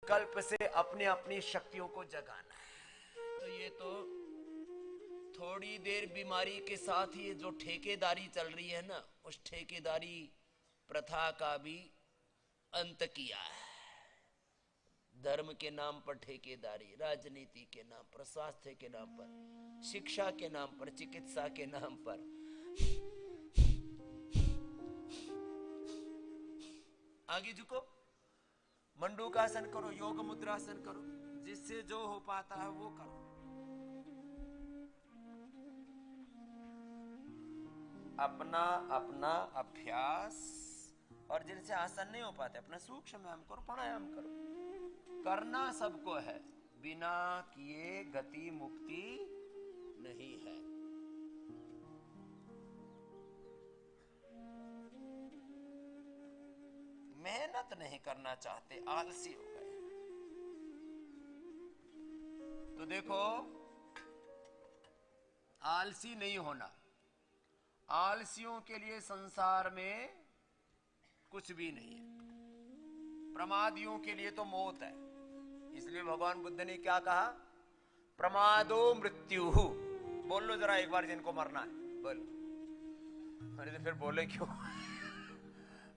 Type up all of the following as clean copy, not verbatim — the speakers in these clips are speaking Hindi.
कल्प से अपने अपनी शक्तियों को जगाना है। तो ये तो थोड़ी देर बीमारी के साथ ही जो ठेकेदारी चल रही है ना, उस ठेकेदारी प्रथा का भी अंत किया है। धर्म के नाम पर ठेकेदारी, राजनीति के नाम पर, स्वास्थ्य के नाम पर, शिक्षा के नाम पर, चिकित्सा के नाम पर। आगे झुको, मंडूकासन करो, योग मुद्रासन करो, जिससे जो हो पाता है वो करो। अपना अपना अभ्यास, और जिनसे आसन नहीं हो पाते अपना सूक्ष्म व्यायाम करो, प्राणायाम करो। करना सबको है, बिना किए गति मुक्ति नहीं है। मेहनत नहीं करना चाहते, आलसी हो गए। तो देखो, आलसी नहीं होना। आलसियों के लिए संसार में कुछ भी नहीं है। प्रमादियों के लिए तो मौत है। इसलिए भगवान बुद्ध ने क्या कहा? प्रमादो मृत्यु। बोल लो जरा एक बार जिनको मरना है, बोलो। अरे तो फिर बोले क्यों?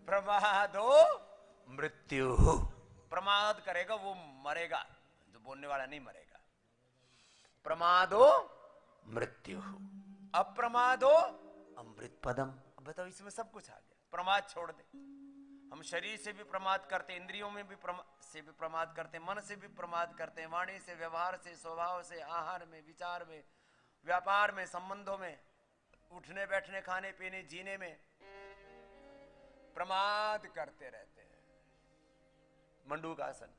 प्रमादो मृत्यु। प्रमाद करेगा वो मरेगा, जो बोलने वाला नहीं मरेगा। प्रमादो मृत्यु, अप्रमादो अमृत पदम। बताओ, इसमें सब कुछ आ गया। प्रमाद छोड़ दे। हम शरीर से भी प्रमाद करते, इंद्रियों में भी प्रमाद करते, मन से भी प्रमाद करते, वाणी से, व्यवहार से, स्वभाव से, आहार में, विचार में, व्यापार में, संबंधों में, उठने बैठने, खाने पीने, जीने में प्रमाद करते रहते हैं। मंडूकासन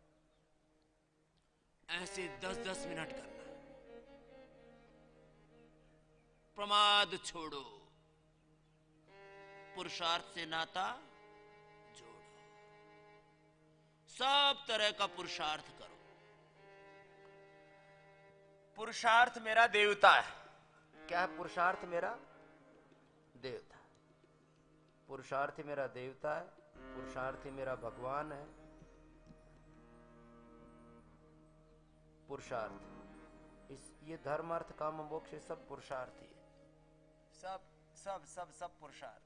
ऐसे 10-10 मिनट करना। प्रमाद छोड़ो, पुरुषार्थ से नाता जोड़ो। सब तरह का पुरुषार्थ करो। पुरुषार्थ मेरा देवता है। क्या है पुरुषार्थ? मेरा देवता। पुरुषार्थी मेरा देवता है, पुरुषार्थी मेरा भगवान है। पुरुषार्थ, ये धर्म अर्थ काम मोक्ष सब पुरुषार्थी है। सब सब सब सब पुरुषार्थ।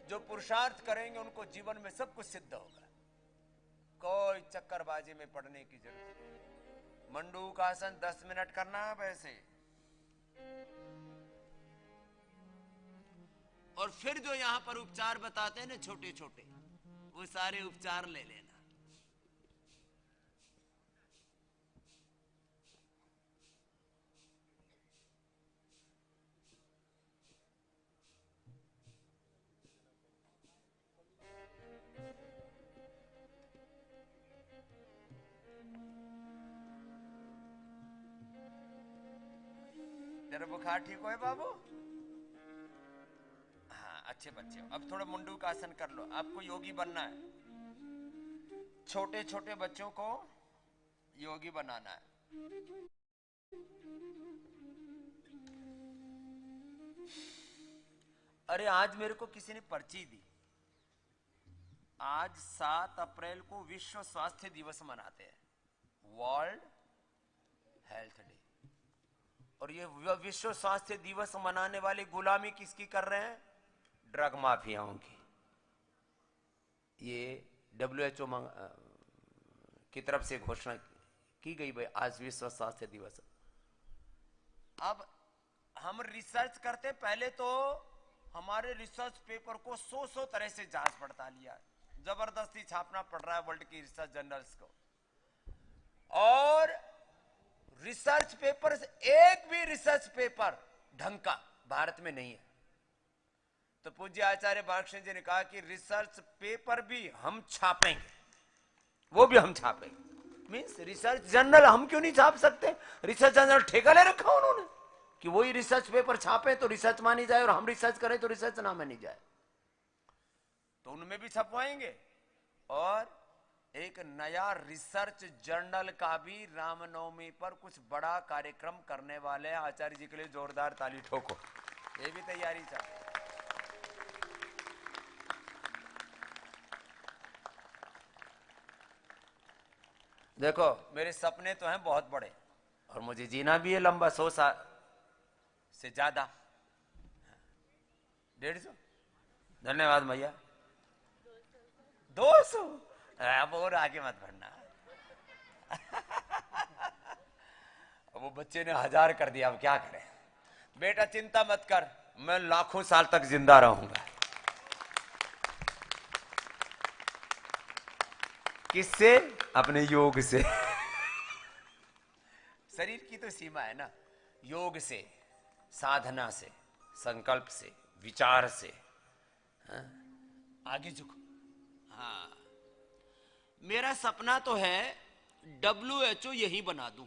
जो पुरुषार्थ करेंगे उनको जीवन में सब कुछ सिद्ध होगा। कोई चक्करबाजी में पड़ने की जरूरत नहीं। मंडूकासन 10 मिनट करना है वैसे। और फिर जो यहां पर उपचार बताते हैं ना, छोटे छोटे, वो सारे उपचार ले लेना। तेरा बुखार ठीक हो बाबू? हाँ, अच्छे बच्चे हो। अब थोड़ा मंडूकासन कर लो। आपको योगी बनना है। छोटे छोटे बच्चों को योगी बनाना है। अरे आज मेरे को किसी ने पर्ची दी। आज 7 अप्रैल को विश्व स्वास्थ्य दिवस मनाते हैं, वर्ल्ड हेल्थ डे। और ये विश्व स्वास्थ्य दिवस मनाने वाले गुलामी किसकी कर रहे हैं? ड्रग माफियाओं की। ये WHO की तरफ से घोषणा की गई भाई, आज विश्व स्वास्थ्य दिवस। अब हम रिसर्च करते, पहले तो हमारे रिसर्च पेपर को 100 तरह से जांच पड़ताल लिया, जबरदस्ती छापना पड़ रहा है वर्ल्ड की रिसर्च जर्नल्स को। और रिसर्च पेपर, एक भी रिसर्च पेपर ढंग का भारत में नहीं है। तो पूज्य आचार्य बालकृष्ण जी ने कहा कि रिसर्च पेपर भी हम छापेंगे, वो भी हम छापेंगे। मींस रिसर्च जर्नल हम क्यों नहीं छाप सकते? रिसर्च जर्नल ठेका ले रखा उन्होंने कि वही रिसर्च पेपर छापे तो रिसर्च मानी जाए, और हम रिसर्च करें तो रिसर्च ना मानी जाए। तो उनमें भी छपवाएंगे। और एक नया रिसर्च जर्नल का भी रामनवमी पर कुछ बड़ा कार्यक्रम करने वाले हैं। आचार्य जी के लिए जोरदार ताली ठोको। ये भी तैयारी चल रही है। देखो मेरे सपने तो हैं बहुत बड़े और मुझे जीना भी है लंबा, 100 साल से ज्यादा, 150। धन्यवाद भैया। 200 अब और आगे मत बढ़ना। वो बच्चे ने 1000 कर दिया, अब क्या करें। बेटा चिंता मत कर, मैं लाखों साल तक जिंदा रहूंगा। किससे? अपने योग से। शरीर की तो सीमा है ना, योग से, साधना से, संकल्प से, विचार से। हाँ? आगे झुको। हाँ, मेरा सपना तो है WHO यही बना दूं।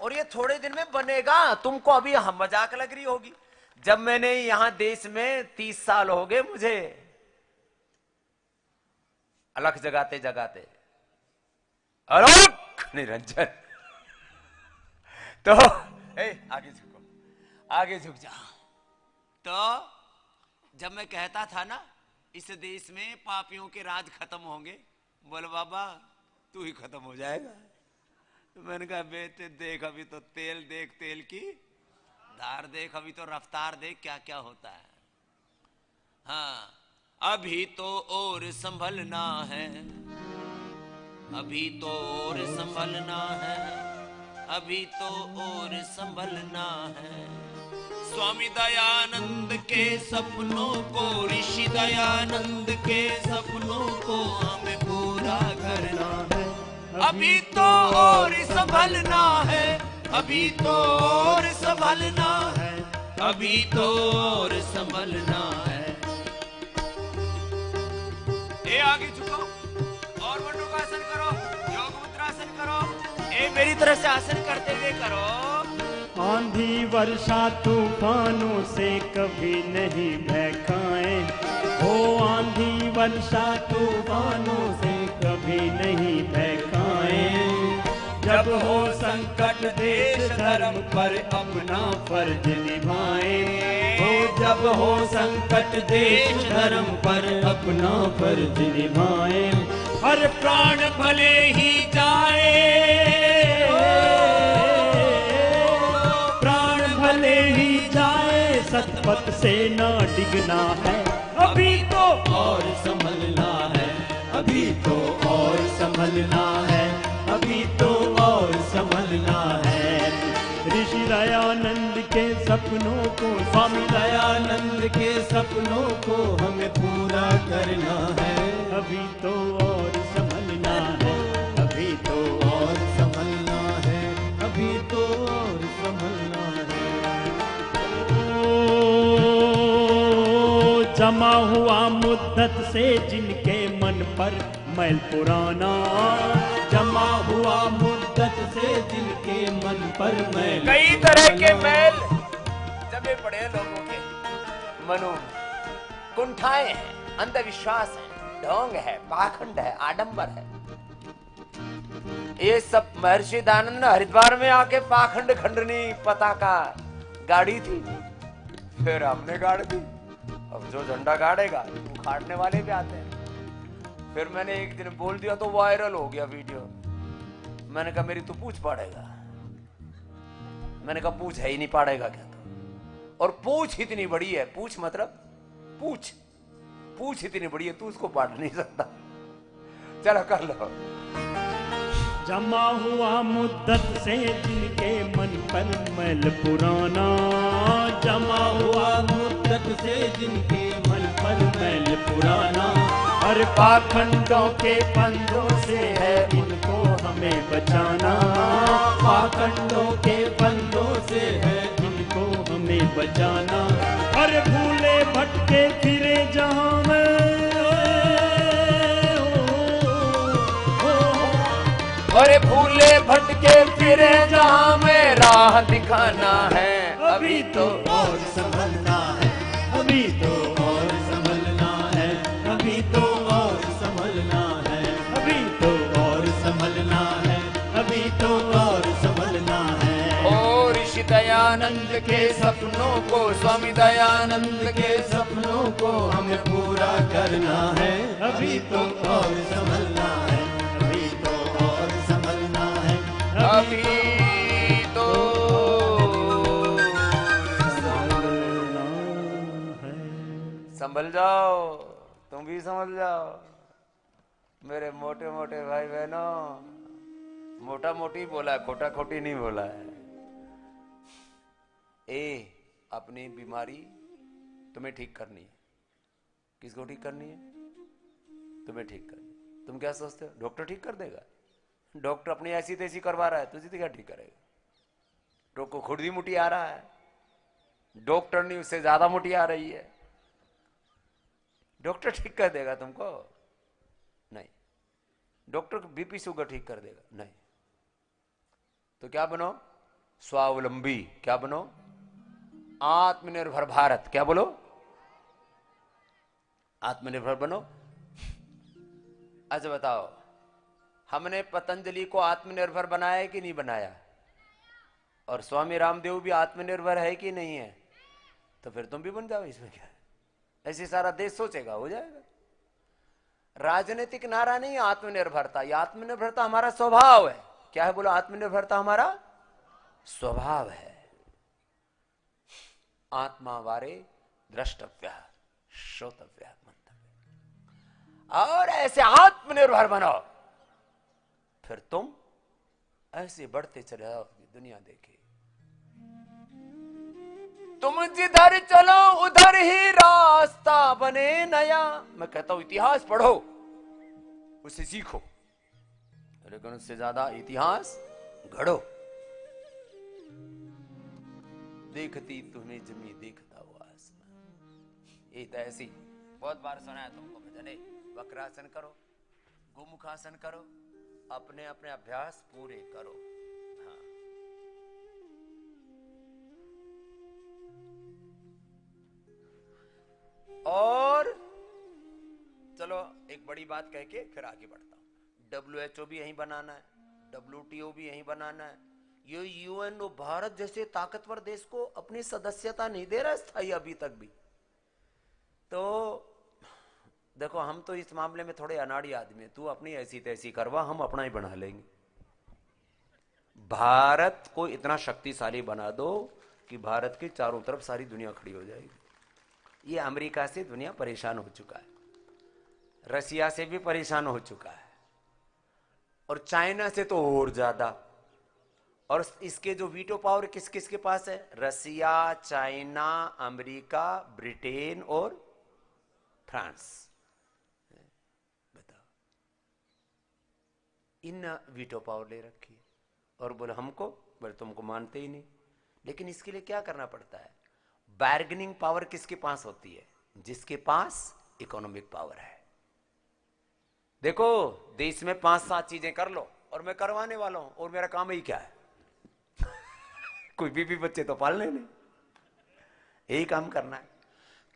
और ये थोड़े दिन में बनेगा। तुमको अभी हम मजाक लग रही होगी। जब मैंने यहां देश में 30 साल हो गए मुझे अलख जगाते जगाते, अलख निरंजन। तो आगे झुको, आगे झुक जा। तो जब मैं कहता था ना इस देश में पापियों के राज खत्म होंगे, बोले बाबा तू ही खत्म हो जाएगा। मैंने कहा बेटे देख, अभी तो तेल देख, तेल की धार देख, अभी तो रफ्तार देख क्या क्या होता है। हाँ, अभी तो और संभलना है, अभी तो और संभलना है, अभी तो और संभलना है। स्वामी दयानंद के सपनों को, ऋषि दयानंद के सपनों को हमें पूरा करना है। अभी तो और संभलना है, अभी तो और संभलना है, अभी तो और संभलना है। ए आगे झुको और वज्रासन करो, योग मुद्रासन करो। ए मेरी तरफ से आसन करते हुए करो। आंधी वर्षा तूफानों से कभी नहीं बहकाएं, ओ आंधी वर्षा तूफानों से कभी नहीं बहकाएं। जब हो संकट देश धर्म पर अपना फर्ज निभाएं, ओ जब हो संकट देश धर्म पर अपना फर्ज निभाएं। हर प्राण भले ही जाए, सतपथ से ना डिगना है। अभी तो और संभलना है, अभी तो और संभलना है, अभी तो और संभलना है। ऋषि दयानंद के सपनों को, स्वामी दयानंद के सपनों को हमें पूरा करना है। अभी तो और संभलना है, अभी तो और संभलना है, अभी तो और संभलना है। जमा हुआ मुद्दत से जिनके मन पर मैल पुराना, जमा हुआ मुद्दत से जिनके मन पर मैल, कई तरह के मैल जमे पड़े लोगों के मनो, कुंठाएं हैं, अंधविश्वास है, ढोंग है, पाखंड है, आडंबर है। ये सब महर्षि दयानंद हरिद्वार में आके पाखंड खंडनी पताका गाड़ी थी, फिर हमने गाड़ दी। अब जो झंडा गाड़ेगा उखाड़ने वाले भी आते हैं। फिर मैंने एक दिन बोल दिया तो वायरल हो गया वीडियो। मैंने कहा मेरी तो पूछ पाड़ेगा। मैंने कहा पूछ है ही नहीं, पाड़ेगा क्या तो। और पूछ इतनी बड़ी है, पूछ मतलब पूछ इतनी बड़ी है, तू उसको पाड़ नहीं सकता। चलो कर लो। जमा हुआ मुद्दत से जिनके मन पर मैल पुराना, जमा हुआ मुद्दत से जिनके मन पर मैल पुराना। हर पाखंडों के फंदों से है इनको हमें बचाना, पाखंडों के फंदों से है इनको हमें बचाना। हर भूले भटके फिरे जहां में, अरे भूले भटके फिरे जहां में राह दिखाना है। अभी तो और संभलना है, अभी तो और संभलना है, अभी तो और संभलना है, अभी तो और संभलना है, अभी तो और संभलना है। ओ ऋषि दयानंद के सपनों को, स्वामी दयानंद के सपनों को हमें पूरा करना है। अभी तो और संभलना है, अभी तो और संभलना है, अभी तो संभल जाओ, तुम भी संभल जाओ मेरे मोटे मोटे भाई बहनों। मोटा मोटी बोला है, खोटा खोटी नहीं बोला है। अपनी बीमारी तुम्हें ठीक करनी है। किसको ठीक करनी है? तुम्हें ठीक करनी है। तुम क्या सोचते हो डॉक्टर ठीक कर देगा? डॉक्टर अपनी ऐसी तैसी करवा रहा है, तुझे तो क्या ठीक करेगा? डॉक्टर को खुद ही मुट्ठी आ रहा है, डॉक्टर नहीं उससे ज्यादा मुट्ठी आ रही है। डॉक्टर ठीक कर देगा तुमको? नहीं। डॉक्टर बीपी शुगर ठीक कर देगा? नहीं। तो क्या बनो? स्वावलंबी। क्या बनो? आत्मनिर्भर भारत। क्या बोलो? आत्मनिर्भर बनो। अच्छा बताओ, हमने पतंजलि को आत्मनिर्भर बनाया है कि नहीं बनाया? और स्वामी रामदेव भी आत्मनिर्भर है कि नहीं है? तो फिर तुम भी बन जाओ, इसमें क्या है? ऐसे सारा देश सोचेगा, हो जाएगा। राजनीतिक नारा नहीं आत्मनिर्भरता, ये आत्मनिर्भरता हमारा स्वभाव है। क्या है बोलो? आत्मनिर्भरता हमारा स्वभाव है। आत्मा वारे द्रष्टव्य श्रोतव्य मंतव्य। और ऐसे आत्मनिर्भर बनो, फिर तुम ऐसे बढ़ते चले जाओगे, दुनिया देखे। तुम जिधर चलो उधर ही रास्ता बने नया। मैं कहता हूं इतिहास पढ़ो, उसे सीखो, लेकिन उससे ज्यादा इतिहास घड़ो। देखती तुम्हें जमी देखता हुआ आसमान। ये तो ऐसी बहुत बार सुना है तुमको भजन। वक्रासन करो, गोमुखासन करो, अपने अपने अभ्यास पूरे करो। हाँ। और चलो एक बड़ी बात कह के फिर आगे बढ़ता हूं। WHO भी यहीं बनाना है, WTO भी यहीं बनाना है। ये UN भारत जैसे ताकतवर देश को अपनी सदस्यता नहीं दे रहा स्थायी अभी तक भी। तो देखो, हम तो इस मामले में थोड़े अनाड़ी आदमी है। तू अपनी ऐसी तैसी करवा, हम अपना ही बना लेंगे। भारत को इतना शक्तिशाली बना दो कि भारत के चारों तरफ सारी दुनिया खड़ी हो जाएगी। ये अमेरिका से दुनिया परेशान हो चुका है, रसिया से भी परेशान हो चुका है, और चाइना से तो और ज्यादा। और इसके जो वीटो पावर किस किस के पास है? रसिया, चाइना, अमेरिका, ब्रिटेन और फ्रांस। बताओ, इन वीटो पावर ले रखी है। और बोले हमको, बोले तुमको मानते ही नहीं। लेकिन इसके लिए क्या करना पड़ता है? बार्गेनिंग पावर किसके पास होती है? जिसके पास इकोनॉमिक पावर है। देखो, देश में 5-7 चीजें कर लो और मैं करवाने वाला हूं, और मेरा काम ही क्या है? कोई बीबी बच्चे तो पालने नहीं, यही काम करना है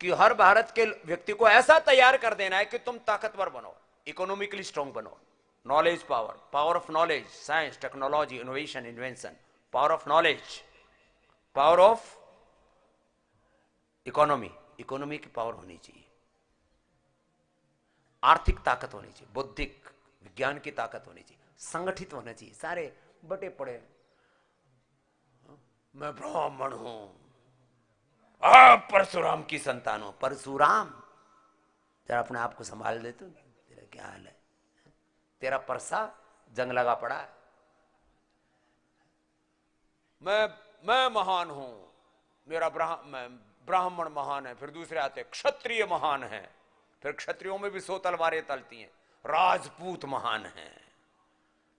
कि हर भारत के व्यक्ति को ऐसा तैयार कर देना है कि तुम ताकतवर बनो, इकोनॉमिकली स्ट्रांग बनो। Knowledge power, power of knowledge, science, technology, innovation, invention, power of knowledge, power of economy. Economy की पावर होनी चाहिए, आर्थिक ताकत होनी चाहिए, बौद्धिक विज्ञान की ताकत होनी चाहिए, संगठित होना चाहिए। सारे बटे पड़े, मैं ब्राह्मण हूं, आप परशुराम की संतान हो। परशुराम, जरा अपने आप को संभाल दे। तू, तेरा क्या हाल है? तेरा परसा जंग लगा पड़ा है। मैं महान हूं, मेरा ब्राह्मण महान है। फिर दूसरे आते क्षत्रिय महान है, फिर क्षत्रियों में भी 100 तलवारें तलती हैं। राजपूत महान हैं,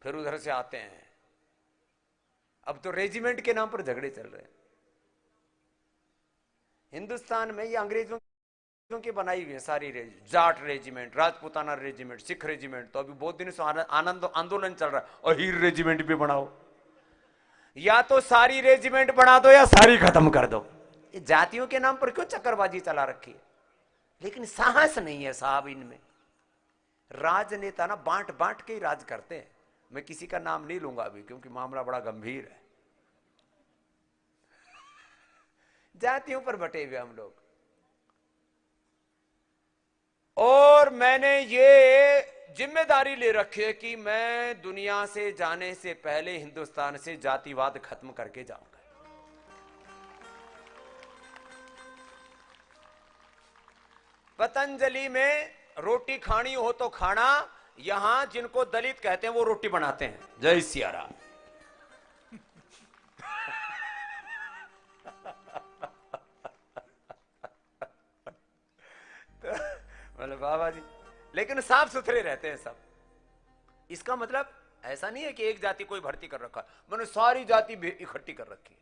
फिर उधर से आते हैं। अब तो रेजिमेंट के नाम पर झगड़े चल रहे हैं हिंदुस्तान में। ये अंग्रेजों की बनाई हुई है सारी Jat regiment, Rajputana regiment, Sikh regiment. तो अभी बहुत दिन से आनंद आंदोलन चल रहा है, और हीर रेजिमेंट भी बनाओ। या तो सारी रेजिमेंट बना दो या सारी खत्म कर दो। ये जातियों के नाम पर क्यों चक्करबाजी चला रखी है? लेकिन साहस नहीं है साहब इनमें। राजनेता ना बांट बांट के ही राज करते हैं। मैं किसी का नाम नहीं लूंगा अभी, क्योंकि मामला बड़ा गंभीर है। जातियों पर बटे हुए हम लोग। और मैंने ये जिम्मेदारी ले रखी है कि मैं दुनिया से जाने से पहले हिंदुस्तान से जातिवाद खत्म करके जाऊंगा। पतंजलि में रोटी खानी हो तो खाना, यहां जिनको दलित कहते हैं वो रोटी बनाते हैं। जय सिया राम। मतलब बाबा जी, लेकिन साफ सुथरे रहते हैं सब। इसका मतलब ऐसा नहीं है कि एक जाति कोई भर्ती कर रखा, मैंने सारी जाति इकट्ठी कर रखी है।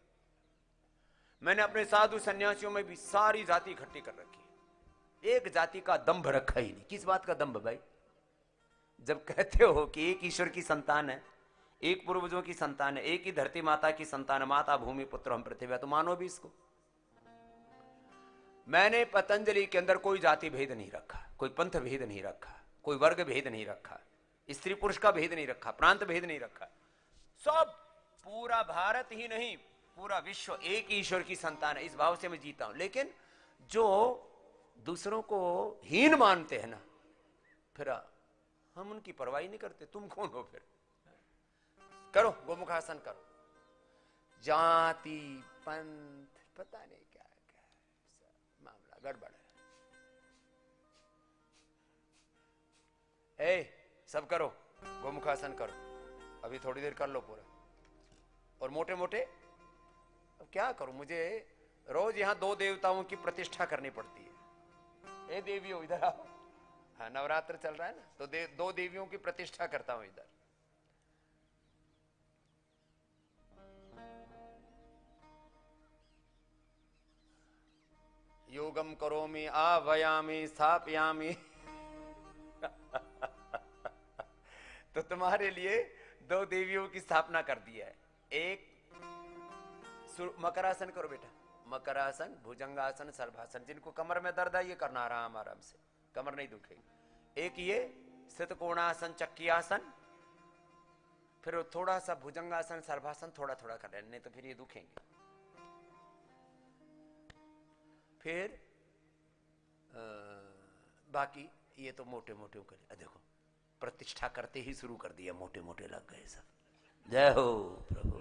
मैंने अपने साधु सन्यासियों में भी सारी जाति इकट्ठी कर रखी है। एक जाति का दंभ रखा ही नहीं। किस बात का दंभ भाई? जब कहते हो कि एक ईश्वर की संतान है, एक पूर्वजों की संतान है, एक ही धरती माता की संतान है, माता भूमि पुत्र हम पृथ्वी, तो मानो भी इसको। मैंने पतंजलि के अंदर कोई जाति भेद नहीं रखा, कोई पंथ भेद नहीं रखा, कोई वर्ग भेद नहीं रखा, स्त्री पुरुष का भेद नहीं रखा, प्रांत भेद नहीं रखा। सब पूरा भारत ही नहीं, पूरा विश्व एक ईश्वर की संतान है, इस भाव से मैं जीता हूं। लेकिन जो दूसरों को हीन मानते हैं ना, फिर हम उनकी परवाह नहीं करते। तुम कौन हो फिर? करो गोमुखासन करो। जाति पंथ पता नहीं क्या क्या मामला गड़बड़ है। सब करो गोमुखासन करो, अभी थोड़ी देर कर लो पूरा। और मोटे मोटे अब क्या करूं, मुझे रोज यहां 2 देवताओं की प्रतिष्ठा करनी पड़ती है। देवियों इधर आओ। हाँ, नवरात्र चल रहा है ना, तो 2 देवियों की प्रतिष्ठा करता हूं इधर। योगम करोमि आभयामि स्थापयामि। तो तुम्हारे लिए 2 देवियों की स्थापना कर दिया है। एक मकरासन करो बेटा, मकरासन, भुजंगासन, सर्वासन। जिनको कमर में दर्द है ये करना आराम आराम से, कमर नहीं दुखेगी। एक ये स्थित कोणासन, चक्कियासन, फिर थोड़ा सा भुजंगासन, सर्वासन थोड़ा थोड़ा कर लेना, नहीं तो फिर ये दुखेंगे। फिर बाकी ये तो मोटे मोटे कर। देखो प्रतिष्ठा करते ही शुरू कर दिया, मोटे मोटे लग गए सब। जय हो प्रभु।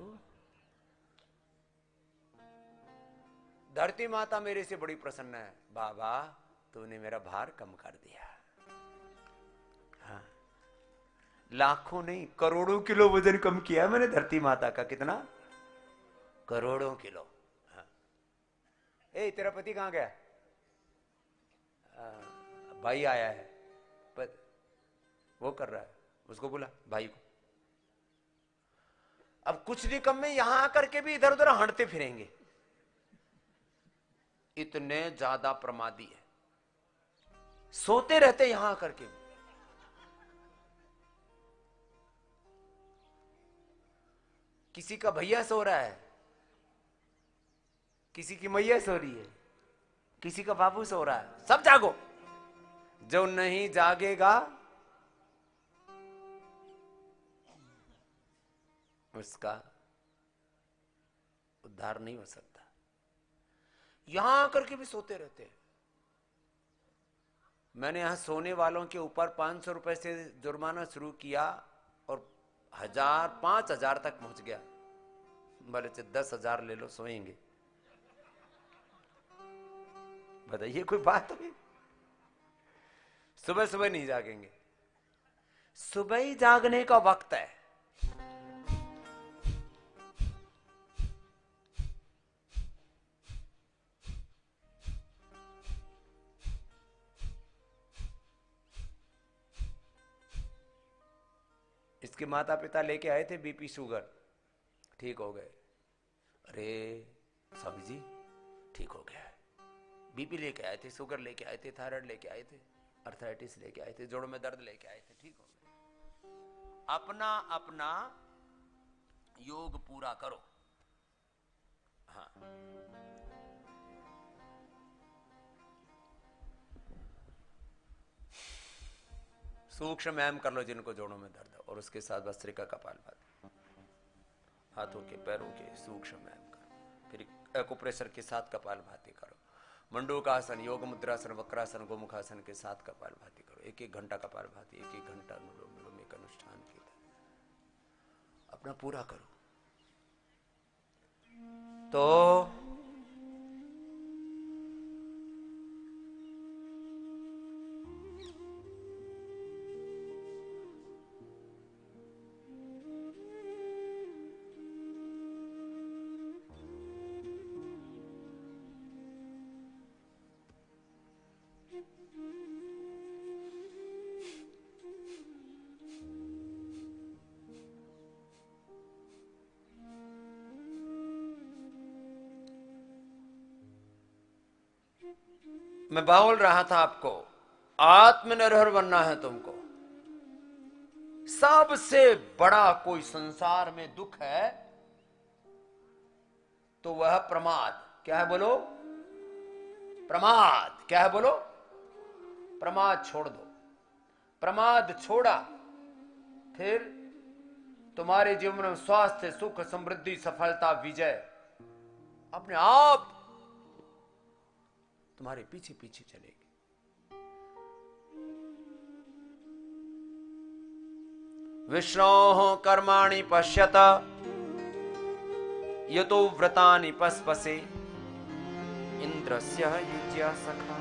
धरती माता मेरे से बड़ी प्रसन्न है। बाबा तूने मेरा भार कम कर दिया। हाँ, लाखों नहीं करोड़ों किलो वजन कम किया मैंने धरती माता का। कितना? करोड़ों किलो। हाँ। तेरा पति कहां गया? भाई आया है, वो कर रहा है, उसको बुला भाई को। अब कुछ भी कम में यहां आकर के भी इधर उधर हटते फिरेंगे, इतने ज्यादा प्रमादी है। सोते रहते यहां आकर के। किसी का भैया सो रहा है, किसी की मैया सो रही है, किसी का बाबू सो रहा है। सब जागो। जो नहीं जागेगा उसका उद्धार नहीं हो सकता। यहां आकर के भी सोते रहते हैं। मैंने यहां सोने वालों के ऊपर 500 रुपए से जुर्माना शुरू किया और 5,000 तक पहुंच गया। बोले 10,000 ले लो, सोएंगे। बताइए कोई बात हुई? सुबह सुबह नहीं जागेंगे। सुबह ही जागने का वक्त है। इसके माता पिता लेके आए थे बीपी शुगर, ठीक हो गए। अरे स्वामी जी ठीक हो गया। बीपी लेके आए थे, शुगर लेके आए थे, थायराइड लेके आए थे, अर्थराइटिस लेके आए थे, जोड़ों में दर्द लेके आए थे, ठीक हो गए। अपना अपना योग पूरा करो। हाँ, सूक्ष्म व्यायाम कर लो जिनको जोड़ों में दर्द है, और उसके साथ भस्त्रिका कपालभाति, हाथों के पैरों के सूक्ष्म व्यायाम करो। फिर एक्यूप्रेशर के साथ कपालभाति करो, मंडूकासन, योग मुद्रासन, वक्रासन, गोमुखासन के साथ कपालभाति करो। 1-1 घंटा कपालभाति, 1-1 घंटा अनुलोम विलोम, एक अनुष्ठान की अपना पूरा करो। तो मैं बोल रहा था आपको, आत्मनिर्भर बनना है तुमको। सबसे बड़ा कोई संसार में दुख है तो वह प्रमाद। क्या है बोलो? प्रमाद। क्या है बोलो? प्रमाद छोड़ दो। प्रमाद छोड़ा, फिर तुम्हारे जीवन में स्वास्थ्य, सुख, समृद्धि, सफलता, विजय अपने आप तुम्हारे पीछे पीछे चलेगी। विष्णोः कर्माणि पश्यत यतो व्रतानि पस्पसे इंद्रस्य युज्या सखा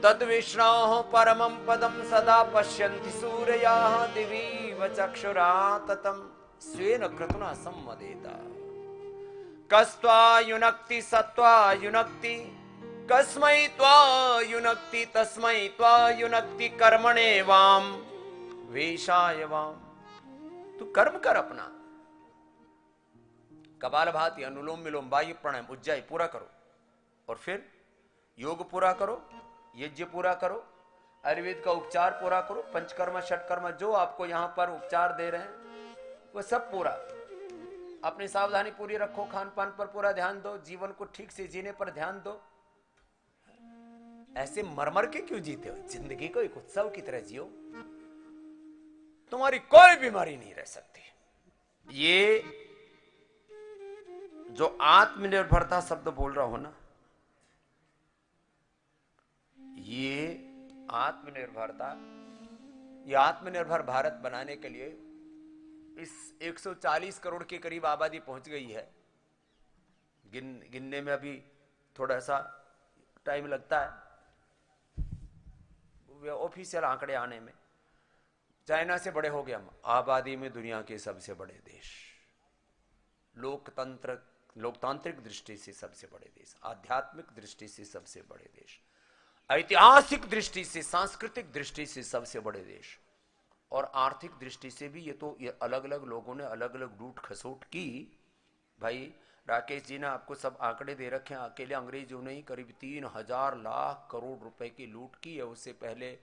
तद विष्णोः परमं पदं सदा पश्यन्ति सूर्याः दिवीव चक्षुरा ततं स्वेन क्रतुना संवदेता कस्त्वा युनक्ति सत्वा युनक्ति कस्मै त्वा युनक्ति तस्मै त्वा युनक्ति कर्मणे वाम वेशाय वाम। तू कर्म कर अपना, कपालभाति, अनुलोम विलोम, वायु प्राणायाम, उज्जाई पूरा करो, और फिर योग पूरा करो, यज्ञ पूरा करो, आयुर्वेद का उपचार पूरा करो, पंचकर्म षटकर्म जो आपको यहां पर उपचार दे रहे हैं वो सब पूरा। अपनी सावधानी पूरी रखो, खान पान पर पूरा ध्यान दो, जीवन को ठीक से जीने पर ध्यान दो। ऐसे मरमर के क्यों जीते हो? जिंदगी को एक उत्सव की तरह जियो, तुम्हारी कोई बीमारी नहीं रह सकती। ये जो आत्मनिर्भरता शब्द बोल रहा हो ना, ये आत्मनिर्भरता, ये आत्मनिर्भर भारत बनाने के लिए इस 140 करोड़ के करीब आबादी पहुंच गई है। गिनने में अभी थोड़ा सा टाइम लगता है, ऑफिशियल आंकड़े आने में। चाइना से बड़े हो गए हम आबादी में, दुनिया के सबसे बड़े देश, लोकतांत्रिक दृष्टि से सबसे बड़े देश, आध्यात्मिक दृष्टि से सबसे बड़े देश, ऐतिहासिक दृष्टि से, सांस्कृतिक दृष्टि से सबसे बड़े देश, और आर्थिक दृष्टि से भी। ये अलग अलग लोगों ने अलग अलग लूट खसोट की। भाई राकेश जी ने आपको सब आंकड़े दे रखे हैं। अकेले अंग्रेजों ने ही करीब 3000 लाख करोड़ रुपए की लूट की है। उससे पहले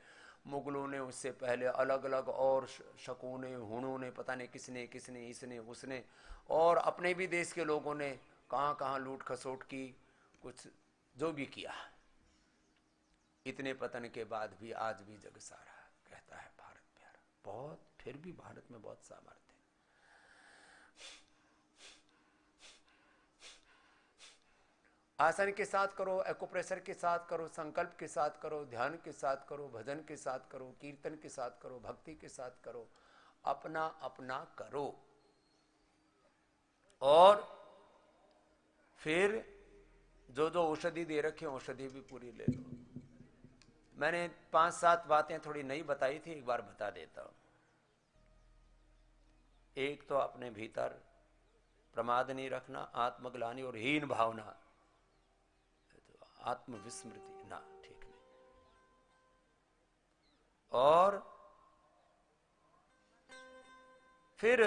मुगलों ने, उससे पहले अलग अलग और शकों ने, हुणों ने, पता नहीं किसने किसने, इसने उसने, और अपने भी देश के लोगों ने कहां कहां लूट खसोट की, कुछ जो भी किया। इतने पतन के बाद भी आज भी जग सारा कहता है भारत प्यारा। बहुत, फिर भी भारत में बहुत सामर्थ्य है। आसन के साथ करो, एक्यूप्रेशर के साथ करो, संकल्प के साथ करो, ध्यान के साथ करो, भजन के साथ करो, कीर्तन के साथ करो, भक्ति के साथ करो, अपना अपना करो। और फिर जो जो औषधि दे रखे औषधि भी पूरी ले लो। मैंने 5-7 बातें थोड़ी नई बताई थी, एक बार बता देता हूं। एक तो अपने भीतर प्रमाद नहीं रखना, आत्मग्लानि और हीन भावना, आत्मविस्मृति ना, ठीक नहीं। और फिर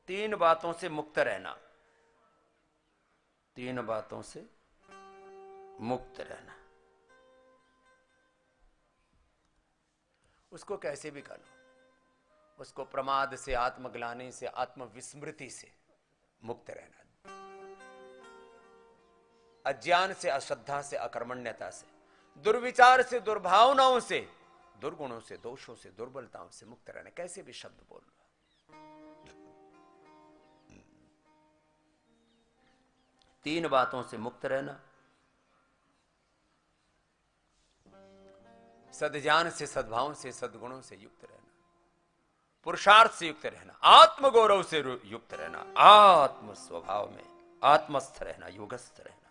3 बातों से मुक्त रहना, 3 बातों से मुक्त रहना। उसको कैसे भी कर लो, उसको प्रमाद से, आत्मग्लानि से, आत्मविस्मृति से मुक्त रहना, अज्ञान से, अश्रद्धा से, अकर्मण्यता से, दुर्विचार से, दुर्भावनाओं से, दुर्गुणों से, दोषों से, दुर्बलताओं से मुक्त रहना। कैसे भी शब्द बोल लो। 3 बातों से मुक्त रहना, सद्ज्ञान से, सद्भाव से, सद्गुणों से युक्त रहना, पुरुषार्थ से युक्त रहना, आत्मगौरव से युक्त रहना, आत्म स्वभाव में आत्मस्थ रहना, योगस्थ रहना।